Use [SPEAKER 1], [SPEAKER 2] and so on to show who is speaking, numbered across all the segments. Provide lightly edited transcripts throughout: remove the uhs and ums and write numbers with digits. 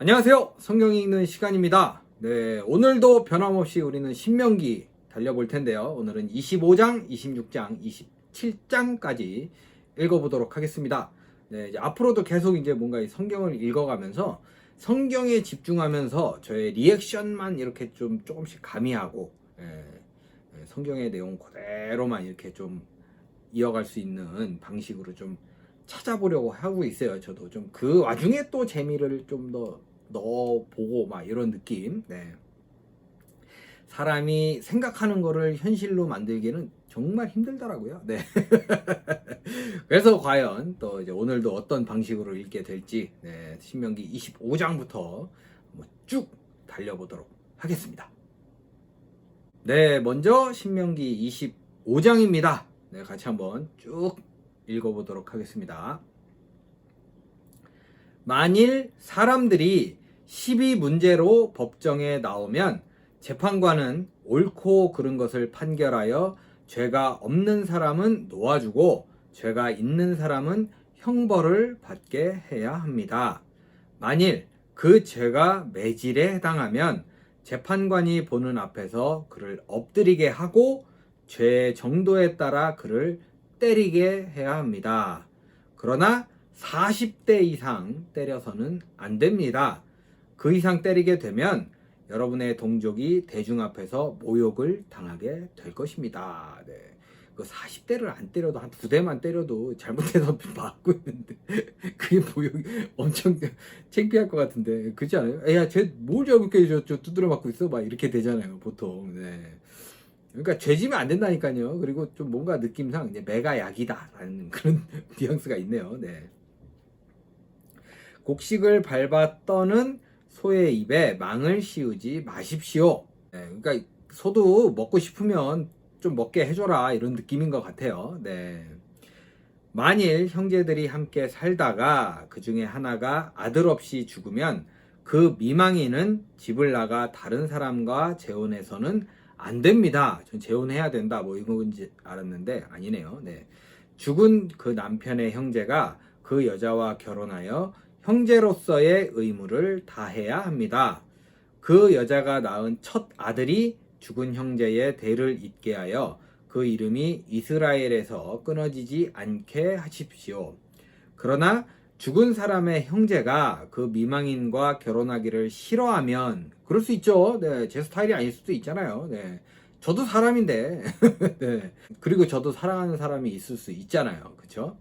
[SPEAKER 1] 안녕하세요. 성경 읽는 시간입니다. 네, 오늘도 변함없이 우리는 신명기 달려볼 텐데요. 오늘은 25장, 26장, 27장까지 읽어보도록 하겠습니다. 네, 이제 앞으로도 계속 이제 뭔가 이 성경을 읽어가면서 성경에 집중하면서 저의 리액션만 이렇게 좀 조금씩 가미하고, 성경의 내용 그대로만 이렇게 좀 이어갈 수 있는 방식으로 좀 찾아보려고 하고 있어요. 저도 좀 그 와중에 또 재미를 좀 더 넣어보고 막 이런 느낌. 네. 사람이 생각하는 거를 현실로 만들기는 정말 힘들더라고요. 네. 그래서 과연 또 이제 오늘도 어떤 방식으로 읽게 될지, 네, 신명기 25장부터 쭉 달려보도록 하겠습니다. 네, 먼저 신명기 25장입니다. 네, 같이 한번 쭉 읽어보도록 하겠습니다. 만일 사람들이 시비 문제로 법정에 나오면 재판관은 옳고 그른 것을 판결하여 죄가 없는 사람은 놓아주고 죄가 있는 사람은 형벌을 받게 해야 합니다. 만일 그 죄가 매질에 해당하면 재판관이 보는 앞에서 그를 엎드리게 하고 죄의 정도에 따라 그를 때리게 해야 합니다. 그러나 40대 이상 때려서는 안 됩니다. 그 이상 때리게 되면 여러분의 동족이 대중 앞에서 모욕을 당하게 될 것입니다. 네. 그 40대를 안 때려도 한 2대만 때려도 잘못해서 맞고 있는데 그게 모욕이 엄청 창피할 것 같은데, 그렇지 않아요? 야, 쟤 뭘 잘못해 저 두드려 맞고 있어? 막 이렇게 되잖아요, 보통. 네. 그러니까 죄지면 안 된다니까요. 그리고 좀 뭔가 느낌상 이제 매가 약이다라는 그런 뉘앙스가 있네요. 네. 곡식을 밟아 떠는 소의 입에 망을 씌우지 마십시오. 네, 그러니까 소도 먹고 싶으면 좀 먹게 해줘라, 이런 느낌인 것 같아요. 네. 만일 형제들이 함께 살다가 그 중에 하나가 아들 없이 죽으면 그 미망인은 집을 나가 다른 사람과 재혼해서는 안 됩니다. 전 재혼해야 된다, 뭐 이건지 알았는데 아니네요. 네. 죽은 그 남편의 형제가 그 여자와 결혼하여 형제로서의 의무를 다해야 합니다. 그 여자가 낳은 첫 아들이 죽은 형제의 대를 잇게 하여 그 이름이 이스라엘에서 끊어지지 않게 하십시오. 그러나 죽은 사람의 형제가 그 미망인과 결혼하기를 싫어하면, 그럴 수 있죠. 네, 제 스타일이 아닐 수도 있잖아요. 네, 저도 사람인데, 네, 그리고 저도 사랑하는 사람이 있을 수 있잖아요. 그렇죠?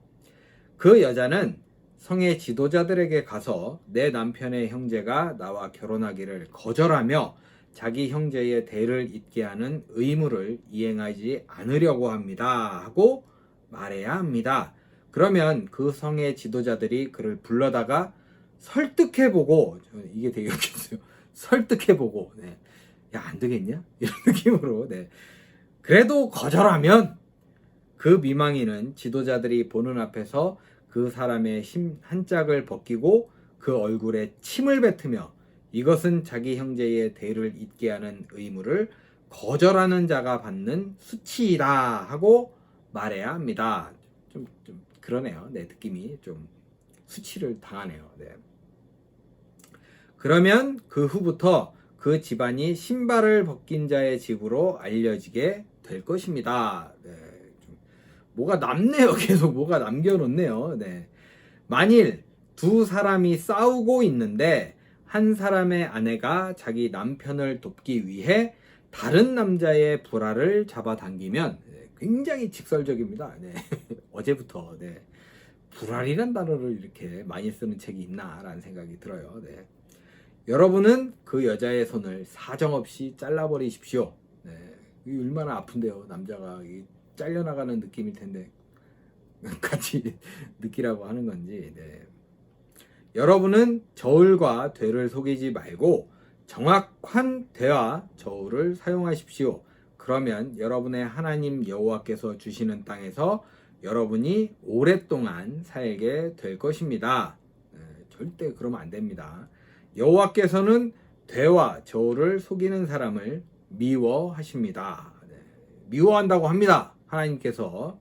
[SPEAKER 1] 그 여자는 성의 지도자들에게 가서 내 남편의 형제가 나와 결혼하기를 거절하며 자기 형제의 대를 잇게 하는 의무를 이행하지 않으려고 합니다 하고 말해야 합니다. 그러면 그 성의 지도자들이 그를 불러다가 설득해보고, 이게 되게 웃겼어요. 설득해보고, 네, 야, 안 되겠냐? 이런 느낌으로, 네, 그래도 거절하면 그 미망인은 지도자들이 보는 앞에서 그 사람의 심 한 짝을 벗기고 그 얼굴에 침을 뱉으며 이것은 자기 형제의 대를 잇게 하는 의무를 거절하는 자가 받는 수치이다 하고 말해야 합니다. 좀 그러네요. 네, 느낌이 좀 수치를 당하네요. 네. 그러면 그 후부터 그 집안이 신발을 벗긴 자의 집으로 알려지게 될 것입니다. 네, 좀 뭐가 남네요. 계속 뭐가 남겨놓네요. 네. 만일 두 사람이 싸우고 있는데 한 사람의 아내가 자기 남편을 돕기 위해 다른 남자의 불화를 잡아당기면, 굉장히 직설적입니다. 네. 어제부터, 네, 불화리란 단어를 이렇게 많이 쓰는 책이 있나라는 생각이 들어요. 네. 여러분은 그 여자의 손을 사정없이 잘라버리십시오. 네. 이 얼마나 아픈데요. 남자가 잘려나가는 느낌일 텐데 같이 느끼라고 하는 건지. 네. 여러분은 저울과 되를 속이지 말고 정확한 되와 저울을 사용하십시오. 그러면 여러분의 하나님 여호와께서 주시는 땅에서 여러분이 오랫동안 살게 될 것입니다. 네, 절대 그러면 안 됩니다. 여호와께서는 되와 저울을 속이는 사람을 미워하십니다. 네, 미워한다고 합니다. 하나님께서.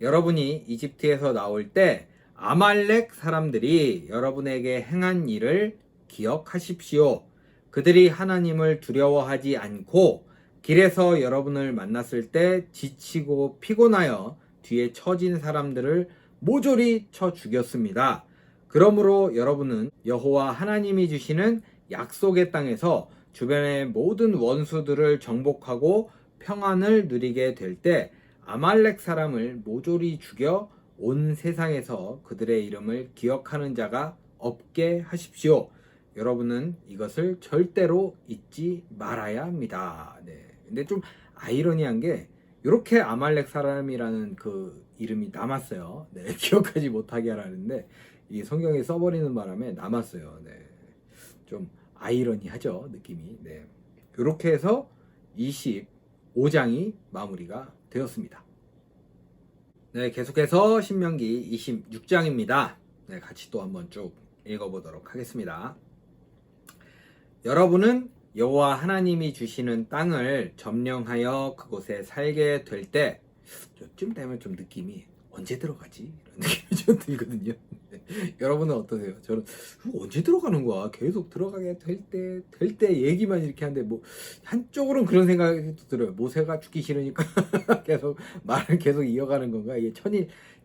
[SPEAKER 1] 여러분이 이집트에서 나올 때 아말렉 사람들이 여러분에게 행한 일을 기억하십시오. 그들이 하나님을 두려워하지 않고 길에서 여러분을 만났을 때 지치고 피곤하여 뒤에 처진 사람들을 모조리 쳐 죽였습니다. 그러므로 여러분은 여호와 하나님이 주시는 약속의 땅에서 주변의 모든 원수들을 정복하고 평안을 누리게 될 때 아말렉 사람을 모조리 죽여 온 세상에서 그들의 이름을 기억하는 자가 없게 하십시오. 여러분은 이것을 절대로 잊지 말아야 합니다. 네. 근데 좀 아이러니한 게 이렇게 아말렉 사람이라는 그 이름이 남았어요. 네. 기억하지 못하게 하라는데 이 성경에 써버리는 바람에 남았어요. 네. 좀 아이러니하죠, 느낌이. 네. 이렇게 해서 25장이 마무리가 되었습니다. 네, 계속해서 신명기 26장입니다. 네, 같이 또 한번 쭉 읽어보도록 하겠습니다. 여러분은 여호와 하나님이 주시는 땅을 점령하여 그곳에 살게 될 때, 요즘 되면 좀 느낌이 언제 들어가지? 이런 느낌이 좀 들거든요. 여러분은 어떠세요? 저는 언제 들어가는 거야? 계속 들어가게 될 때 얘기만 이렇게 하는데 뭐 한쪽으로는 그런 생각이 들어요. 모세가 죽기 싫으니까 계속 말을 계속 이어가는 건가? 이게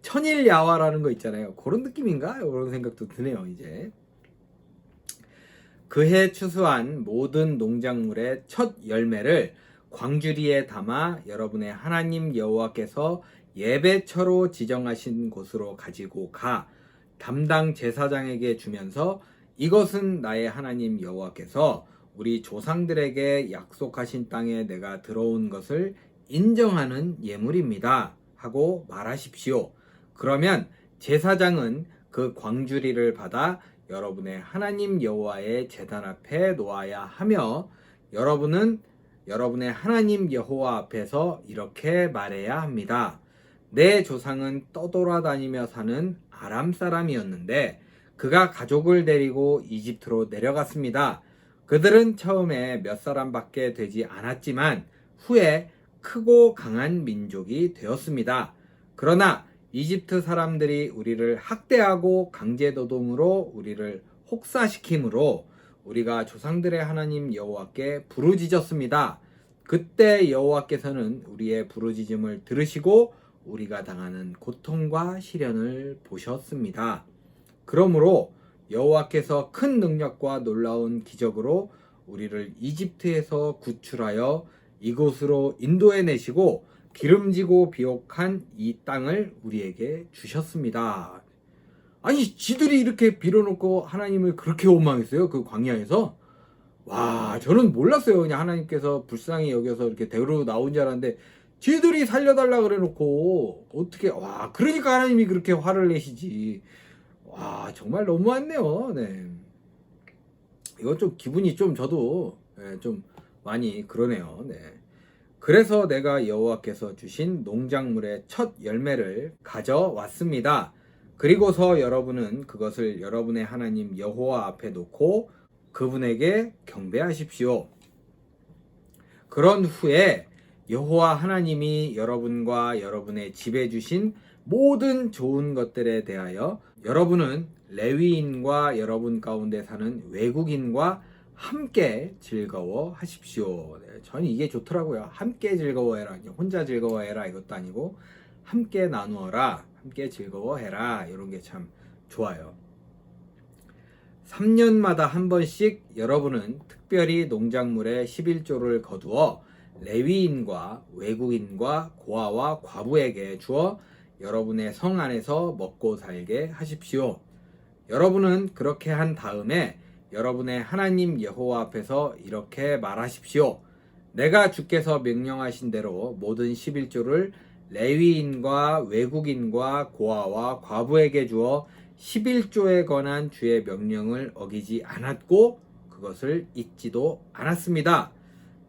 [SPEAKER 1] 천일 야화라는 거 있잖아요. 그런 느낌인가? 그런 생각도 드네요. 이제 그해 추수한 모든 농작물의 첫 열매를 광주리에 담아 여러분의 하나님 여호와께서 예배처로 지정하신 곳으로 가지고 가 담당 제사장에게 주면서 이것은 나의 하나님 여호와께서 우리 조상들에게 약속하신 땅에 내가 들어온 것을 인정하는 예물입니다 하고 말하십시오. 그러면 제사장은 그 광주리를 받아 여러분의 하나님 여호와의 제단 앞에 놓아야 하며 여러분은 여러분의 하나님 여호와 앞에서 이렇게 말해야 합니다. 내 조상은 떠돌아다니며 사는 아람 사람이었는데 그가 가족을 데리고 이집트로 내려갔습니다. 그들은 처음에 몇 사람밖에 되지 않았지만 후에 크고 강한 민족이 되었습니다. 그러나 이집트 사람들이 우리를 학대하고 강제노동으로 우리를 혹사시키므로 우리가 조상들의 하나님 여호와께 부르짖었습니다. 그때 여호와께서는 우리의 부르짖음을 들으시고 우리가 당하는 고통과 시련을 보셨습니다. 그러므로 여호와께서 큰 능력과 놀라운 기적으로 우리를 이집트에서 구출하여 이곳으로 인도해 내시고 기름지고 비옥한 이 땅을 우리에게 주셨습니다. 아니 지들이 이렇게 빌어놓고 하나님을 그렇게 원망했어요. 그 광야에서. 와, 저는 몰랐어요. 그냥 하나님께서 불쌍히 여겨서 이렇게 데리러 나온 줄 알았는데 지들이 살려달라 그래 놓고 어떻게, 와, 그러니까 하나님이 그렇게 화를 내시지. 와, 정말 너무했네요. 네. 이건 좀 기분이 좀 저도 좀 많이 그러네요. 네. 그래서 내가 여호와께서 주신 농작물의 첫 열매를 가져왔습니다. 그리고서 여러분은 그것을 여러분의 하나님 여호와 앞에 놓고 그분에게 경배하십시오. 그런 후에 여호와 하나님이 여러분과 여러분의 집에 주신 모든 좋은 것들에 대하여 여러분은 레위인과 여러분 가운데 사는 외국인과 함께 즐거워하십시오. 네, 저는 이게 좋더라고요. 함께 즐거워해라. 혼자 즐거워해라 이것도 아니고 함께 나누어라. 함께 즐거워해라. 이런 게 참 좋아요. 3년마다 한 번씩 여러분은 특별히 농작물의 11조를 거두어 레위인과 외국인과 고아와 과부에게 주어 여러분의 성 안에서 먹고 살게 하십시오. 여러분은 그렇게 한 다음에 여러분의 하나님 여호와 앞에서 이렇게 말하십시오. 내가 주께서 명령하신 대로 모든 11조를 레위인과 외국인과 고아와 과부에게 주어 11조에 관한 주의 명령을 어기지 않았고 그것을 잊지도 않았습니다.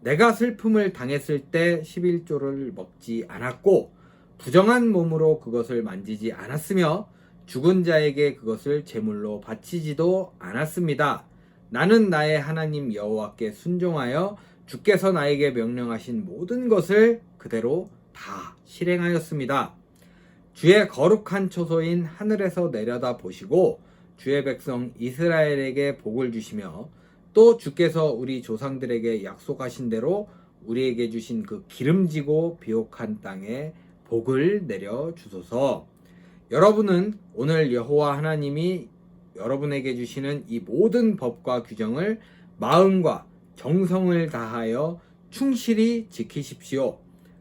[SPEAKER 1] 내가 슬픔을 당했을 때 11조를 먹지 않았고 부정한 몸으로 그것을 만지지 않았으며 죽은 자에게 그것을 제물로 바치지도 않았습니다. 나는 나의 하나님 여호와께 순종하여 주께서 나에게 명령하신 모든 것을 그대로 다 실행하였습니다. 주의 거룩한 처소인 하늘에서 내려다 보시고 주의 백성 이스라엘에게 복을 주시며 또 주께서 우리 조상들에게 약속하신 대로 우리에게 주신 그 기름지고 비옥한 땅에 복을 내려 주소서. 여러분은 오늘 여호와 하나님이 여러분에게 주시는 이 모든 법과 규정을 마음과 정성을 다하여 충실히 지키십시오.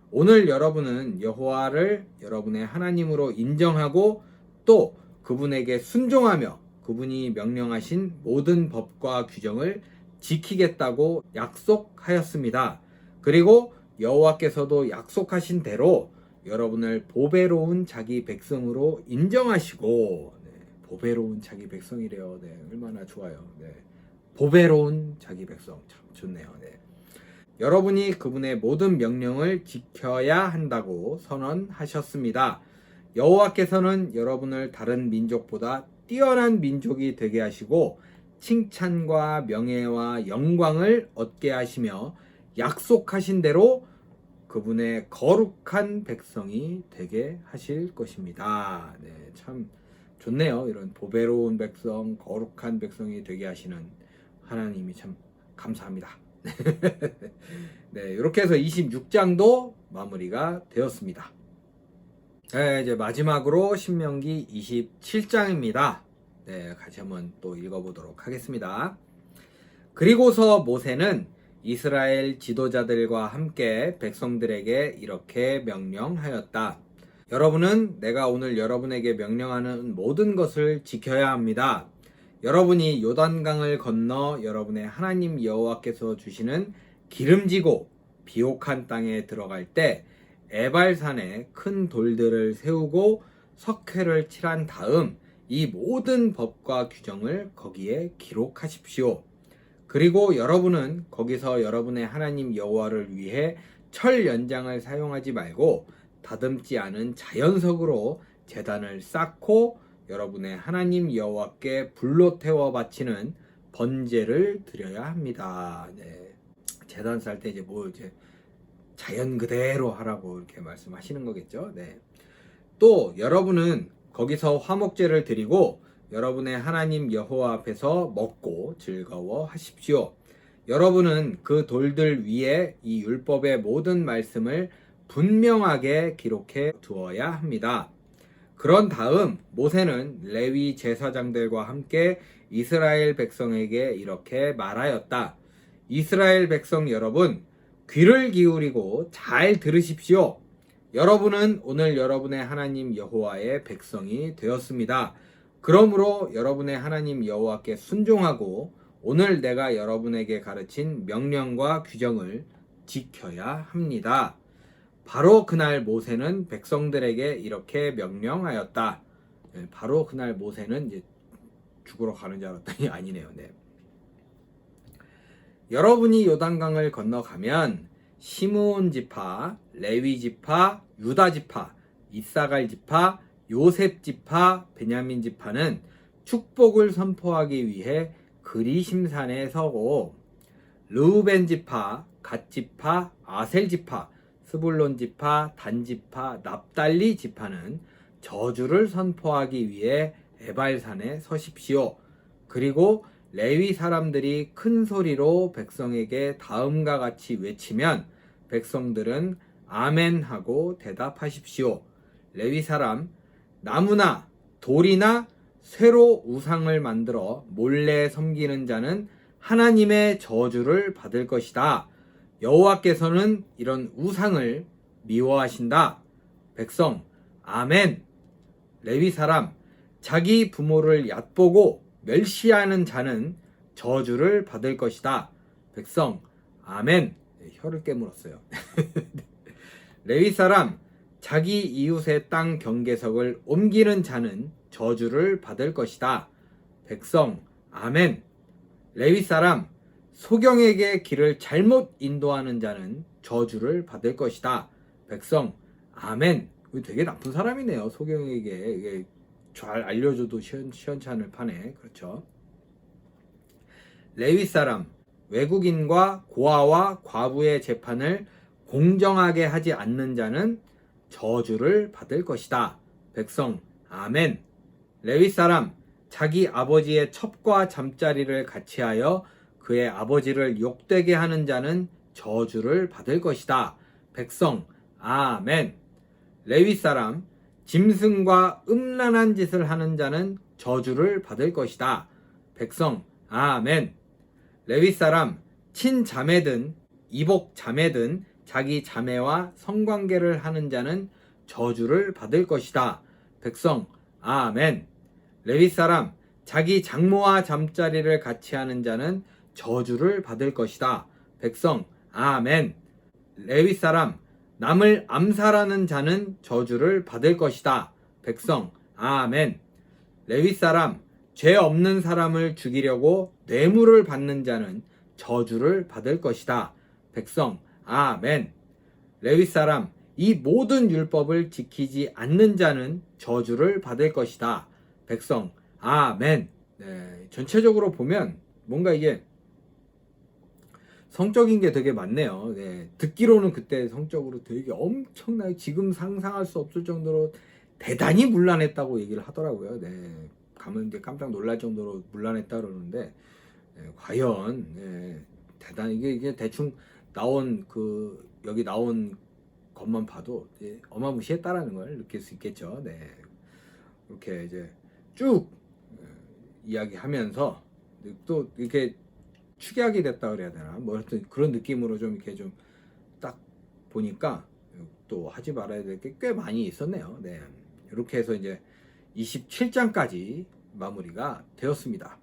[SPEAKER 1] 오늘 여러분은 여호와를 여러분의 하나님으로 인정하고 또 그분에게 순종하며 그분이 명령하신 모든 법과 규정을 지키겠다고 약속하였습니다. 그리고 여호와께서도 약속하신 대로 여러분을 보배로운 자기 백성으로 인정하시고, 보배로운 자기 백성이래요. 얼마나 좋아요. 보배로운 자기 백성 참 좋네요. 여러분이 그분의 모든 명령을 지켜야 한다고 선언하셨습니다. 여호와께서는 여러분을 다른 민족보다 뛰어난 민족이 되게 하시고 칭찬과 명예와 영광을 얻게 하시며 약속하신 대로 그분의 거룩한 백성이 되게 하실 것입니다. 참 좋네요. 이런 보배로운 백성, 거룩한 백성이 되게 하시는 하나님이 참 감사합니다. 이렇게 해서 26장도 마무리가 되었습니다. 이제 마지막으로 신명기 27장입니다. 같이 한번 또 읽어보도록 하겠습니다. 그리고서 모세는 이스라엘 지도자들과 함께 백성들에게 이렇게 명령하였다. 여러분은 내가 오늘 여러분에게 명령하는 모든 것을 지켜야 합니다. 여러분이 요단강을 건너 여러분의 하나님 여호와께서 주시는 기름지고 비옥한 땅에 들어갈 때 에발산에 큰 돌들을 세우고 석회를 칠한 다음 이 모든 법과 규정을 거기에 기록하십시오. 그리고 여러분은 거기서 여러분의 하나님 여호와를 위해 철 연장을 사용하지 말고 다듬지 않은 자연석으로 제단을 쌓고 여러분의 하나님 여호와께 불로 태워 바치는 번제를 드려야 합니다. 제단 쌀 때 이제 자연 그대로 하라고 이렇게 말씀하시는 거겠죠. 또 여러분은 거기서 화목제를 드리고 여러분의 하나님 여호와 앞에서 먹고 즐거워 하십시오. 여러분은 그 돌들 위에 이 율법의 모든 말씀을 분명하게 기록해 두어야 합니다. 그런 다음 모세는 레위 제사장들과 함께 이스라엘 백성에게 이렇게 말하였다. 이스라엘 백성 여러분, 귀를 기울이고 잘 들으십시오. 여러분은 오늘 여러분의 하나님 여호와의 백성이 되었습니다. 그러므로 여러분의 하나님 여호와께 순종하고 오늘 내가 여러분에게 가르친 명령과 규정을 지켜야 합니다. 바로 그날 모세는 백성들에게 이렇게 명령하였다. 바로 그날 모세는 이제 죽으러 가는 줄 알았더니 아니네요. 여러분이 요단강을 건너가면 시므온 지파, 레위 지파, 유다 지파, 이사갈 지파, 요셉 지파, 베냐민 지파는 축복을 선포하기 위해 그리심산에 서고 르우벤 지파, 갓 지파, 아셀 지파, 스불론 지파, 단 지파, 납달리 지파는 저주를 선포하기 위해 에발산에 서십시오. 그리고 레위 사람들이 큰 소리로 백성에게 다음과 같이 외치면 백성들은 아멘 하고 대답하십시오. 레위 사람, 나무나 돌이나 쇠로 우상을 만들어 몰래 섬기는 자는 하나님의 저주를 받을 것이다. 여호와께서는 이런 우상을 미워하신다. 백성, 아멘. 레위 사람, 자기 부모를 얕보고 멸시하는 자는 저주를 받을 것이다. 백성, 아멘. 혀를 깨물었어요. 레위 사람, 자기 이웃의 땅 경계석을 옮기는 자는 저주를 받을 것이다. 백성, 아멘. 레위 사람, 소경에게 길을 잘못 인도하는 자는 저주를 받을 것이다. 백성, 아멘. 되게 나쁜 사람이네요. 소경에게 이게 잘 알려줘도 시원찮을 판에. 그렇죠. 레위 사람, 외국인과 고아와 과부의 재판을 공정하게 하지 않는 자는 저주를 받을 것이다. 백성, 아멘. 레위 사람, 자기 아버지의 첩과 잠자리를 같이하여 그의 아버지를 욕되게 하는 자는 저주를 받을 것이다. 백성 아멘. 레위 사람 짐승과 음란한 짓을 하는 자는 저주를 받을 것이다. 백성 아멘. 레위 사람 친자매든 이복 자매든 자기 자매와 성관계를 하는 자는 저주를 받을 것이다. 백성 아멘. 레위 사람 자기 장모와 잠자리를 같이 하는 자는 저주를 받을 것이다. 백성 아멘. 레위 사람 남을 암살하는 자는 저주를 받을 것이다. 백성 아멘. 레위 사람 죄 없는 사람을 죽이려고 뇌물을 받는 자는 저주를 받을 것이다. 백성 아멘. 레위 사람 이 모든 율법을 지키지 않는 자는 저주를 받을 것이다. 백성 아멘. 네, 전체적으로 보면 뭔가 이게 성적인 게 되게 많네요. 네, 듣기로는 그때 성적으로 되게 엄청나게 지금 상상할 수 없을 정도로 대단히 문란했다고 얘기를 하더라고요. 네, 가면 이제 깜짝 놀랄 정도로 문란했다 그러는데 과연 대단 이게 대충 나온 여기 나온 것만 봐도 어마무시했다라는 걸 느낄 수 있겠죠. 네, 이렇게 이제 쭉 이야기하면서 또 이렇게 축약이 됐다 그래야 되나 뭐 하여튼 그런 느낌으로 좀 이렇게 좀 딱 보니까 또 하지 말아야 될 게 꽤 많이 있었네요. 네, 이렇게 해서 이제 27장까지 마무리가 되었습니다.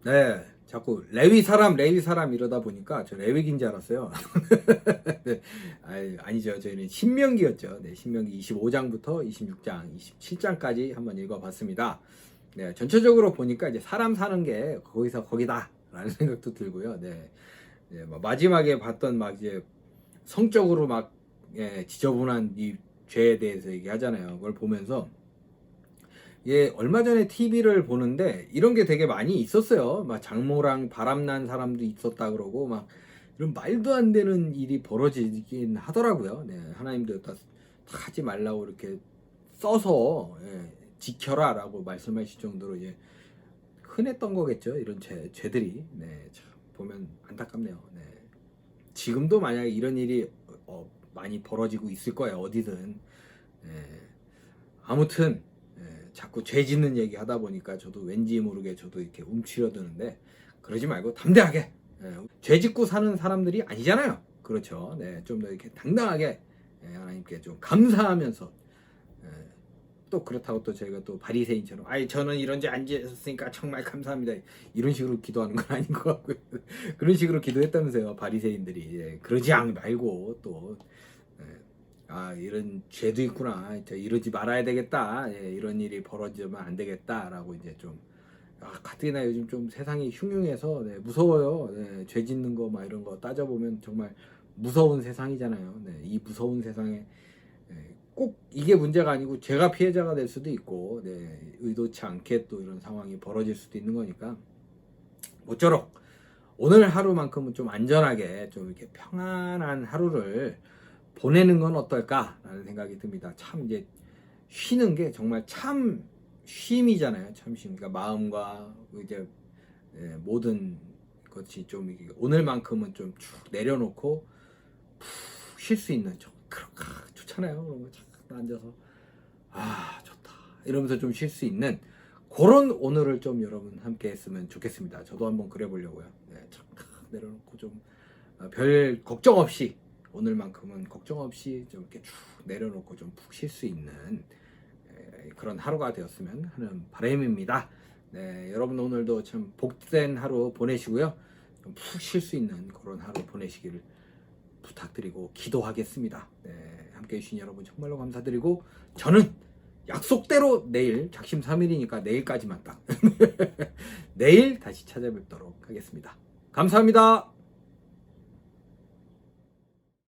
[SPEAKER 1] 네, 자꾸 레위 사람 이러다 보니까 저 레위기인 줄 알았어요. 네, 아니죠. 저희는 신명기였죠. 네, 신명기 25장부터 26장, 27장까지 한번 읽어봤습니다. 네, 전체적으로 보니까 이제 사람 사는 게 거기서 거기다라는 생각도 들고요. 네, 마지막에 봤던 막 이제 성적으로 막 지저분한 이 죄에 대해서 얘기하잖아요. 그걸 보면서 얼마 전에 TV를 보는데 이런 게 되게 많이 있었어요. 막 장모랑 바람난 사람도 있었다 그러고 막 이런 말도 안 되는 일이 벌어지긴 하더라고요. 네, 하나님도 다 하지 말라고 이렇게 써서 지켜라라고 말씀하실 정도로 흔했던 거겠죠. 이런 죄들이. 네, 참 보면 안타깝네요. 네. 지금도 만약에 이런 일이 많이 벌어지고 있을 거예요. 어디든. 아무튼 자꾸 죄 짓는 얘기 하다 보니까 저도 왠지 모르게 저도 이렇게 움츠려드는데 그러지 말고 담대하게 죄 짓고 사는 사람들이 아니잖아요. 그렇죠. 네, 좀 더 이렇게 당당하게 하나님께 좀 감사하면서 또 그렇다고 또 저희가 또 바리새인처럼 저는 이런 죄 안 지었으니까 정말 감사합니다 이런 식으로 기도하는 건 아닌 것 같고요. 그런 식으로 기도했다면서요 바리새인들이. 그러지 말고 또 이런 죄도 있구나. 이러지 말아야 되겠다. 이런 일이 벌어지면 안 되겠다라고 이제 좀 가뜩이나 요즘 좀 세상이 흉흉해서 무서워요. 죄 짓는 거 막 이런 거 따져보면 정말 무서운 세상이잖아요. 이 무서운 세상에 꼭 이게 문제가 아니고 제가 피해자가 될 수도 있고 의도치 않게 또 이런 상황이 벌어질 수도 있는 거니까 모쪼록 오늘 하루만큼은 좀 안전하게 좀 이렇게 평안한 하루를 보내는 건 어떨까라는 생각이 듭니다. 참 이제 쉬는 게 정말 참 쉼이잖아요. 참 쉼. 그러니까 마음과 이제 모든 것이 좀 오늘만큼은 좀 쭉 내려놓고 푹 쉴 수 있는 좋잖아요. 그런 거 착 앉아서 좋다 이러면서 좀 쉴 수 있는 그런 오늘을 좀 여러분 함께 했으면 좋겠습니다. 저도 한번 그래 보려고요. 착 내려놓고 좀 별 걱정 없이 오늘만큼은 걱정 없이 좀 이렇게 쭉 내려놓고 좀 푹 쉴 수 있는 그런 하루가 되었으면 하는 바람입니다. 여러분 오늘도 참 복된 하루 보내시고요. 좀 푹 쉴 수 있는 그런 하루 보내시기를 부탁드리고 기도하겠습니다. 함께 해주신 여러분 정말로 감사드리고 저는 약속대로 내일 작심 3일이니까 내일까지만 딱 내일 다시 찾아뵙도록 하겠습니다. 감사합니다.